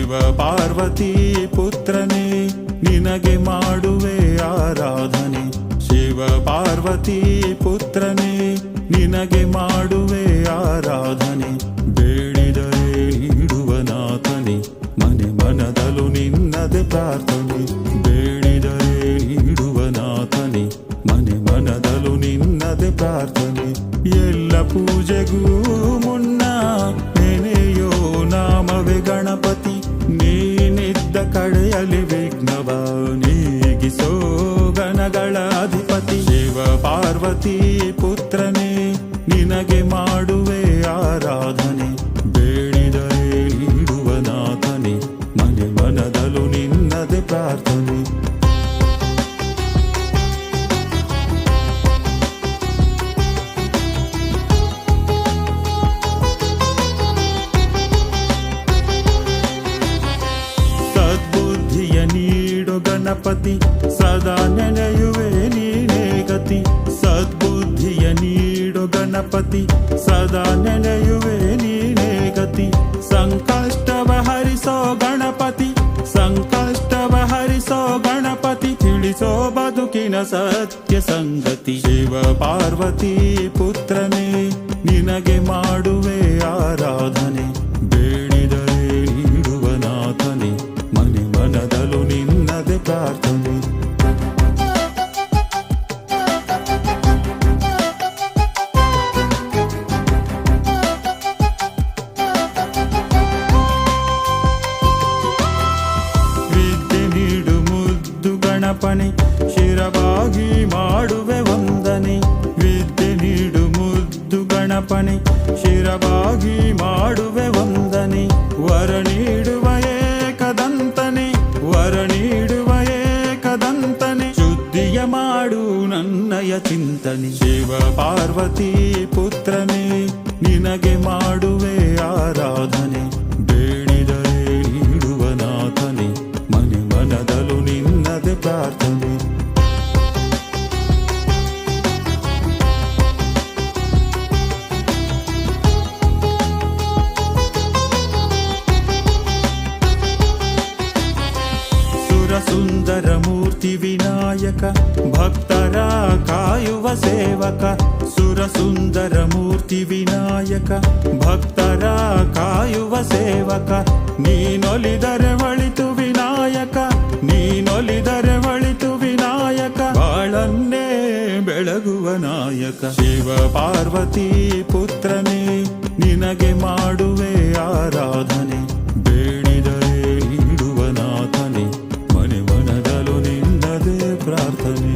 ಶಿವ ಪಾರ್ವತಿ ಪುತ್ರನೇ ನಿನಗೆ ಮಾಡುವೆ ಆರಾಧನೆ. ಶಿವ ಪಾರ್ವತಿ ಪುತ್ರನೇ ನಿನಗೆ ಮಾಡುವೆ ಆರಾಧನೆ. ಬೇಡಿದರೆ ನೀಡುವ ನಾಥನೆ ಮನೆ ಮನದಲು ನಿನ್ನದೆ ಪ್ರಾರ್ಥನೆ. ಬೇಡಿದರೆ ನೀಡುವ ನಾಥನೆ ಮನೆ ಮನದಲು ನಿನ್ನದೆ ಪ್ರಾರ್ಥನೆ. ಎಲ್ಲ ಪೂಜೆಗೂ ಮುನ್ನ ನೆನೆಯೋ ನಾಮವೇ ಗಣಪತಿ. ನೀನಿದ್ದ ಕಡೆಯಲ್ಲಿ ವಿಘ್ನವ ನೀಗಿಸೋ ಗಣಗಳ ಅಧಿಪತಿ. ಶಿವ ಪಾರ್ವತಿ ಪುತ್ರನೇ ನಿನಗೆ ಮಾಡುವೆ ಆರಾಧನೆ. ಬೇಡಿದರೆ ನೀಡುವ ನಾಥನೆ ಮನೆ ಮನದಲು ನಿನ್ನದೆ ಪ್ರಾರ್ಥನೆ. ಸದ್ಬುದ್ಧಿಯ ನೀಡು ಗಣಪತಿ ಸದಾ ನೆನೆಯುವೆ ನೀನೇ ಗತಿ. ಸದ್ಬುದ್ಧಿಯ ನೀಡು ಗಣಪತಿ ಸದಾ ನೆನೆಯುವೆ ನೀನೇ ಗತಿ. ಸಂಕಷ್ಟವ ಹರಿಸೋ ಗಣಪತಿ ಸಂಕಷ್ಟವ ಹರಿಸೋ ಗಣಪತಿ. ತಿಳಿಸೋ ಬದುಕಿನ ಸತ್ಯ ಸಂಗತಿ. ಶಿವ ಪಾರ್ವತಿ ಪುತ್ರನೇ ನಿನಗೆ ಮಾಡುವೆ ಆರಾಧನೆ. ಬೇಡಿದರೆ ನೀಡುವ ನಾಥನೆ ಮನೆ ಮನದಲು ನಿನ್ನದೆ ಪ್ರಾರ್ಥನೆ. ವಿದ್ಯೆ ನೀಡು ಮುದ್ದು ಗಣಪನೆ ಶಿರವಾಗಿ ಮಾಡುವೆ ವಂದನೆ. ವಿದ್ಯೆ ನೀಡು ಮುದ್ದು ಗಣಪನೆ ಶಿರವಾಗಿ ಮಾಡುವೆ ವಂದನೆ. ವರ ನೀಡುವ ಏಕದಂತನೆ ವರ ನೀಡುವ ಏಕದಂತನೆ. ಶುದ್ಧಿಯ ಮಾಡು ನನ್ನಯ ಚಿಂತನೆ. ಶಿವ ಪಾರ್ವತಿ ಪುತ್ರನೇ ನಿನಗೆ ಮಾಡುವೆ ಆರಾಧನೆ. ಬೇಡಿದರೆ ನೀಡುವ ನಾಥನೆ ಮನೆ ಮನದಲು ನಿನ್ನದೆ ಪ್ರಾರ್ಥನೆ. ಸುಂದರ ಮೂರ್ತಿ ವಿನಾಯಕ ಭಕ್ತರ ಕಾಯುವ ಸೇವಕ. ಸುರ ಸುಂದರ ಮೂರ್ತಿ ವಿನಾಯಕ ಭಕ್ತರ ಕಾಯುವ ಸೇವಕ. ನೀನೊಲಿದರೆ ಒಳಿತು ವಿನಾಯಕ ನೀನೊಲಿದರೆ ಒಳಿತು ವಿನಾಯಕ. ಬಾಳನ್ನೇ ಬೆಳಗುವ ನಾಯಕ. ಶಿವ ಪಾರ್ವತಿ ಪುತ್ರನೇ ನಿನಗೆ ಮಾಡುವೆ ಆರಾಧನೆ. ಬೇಡಿದರೆ ನೀಡುವ ನಾಥನೆ ಮನೆ ಮನದಲು ನಿನ್ನದೇ ಪ್ರಾರ್ಥನೆ.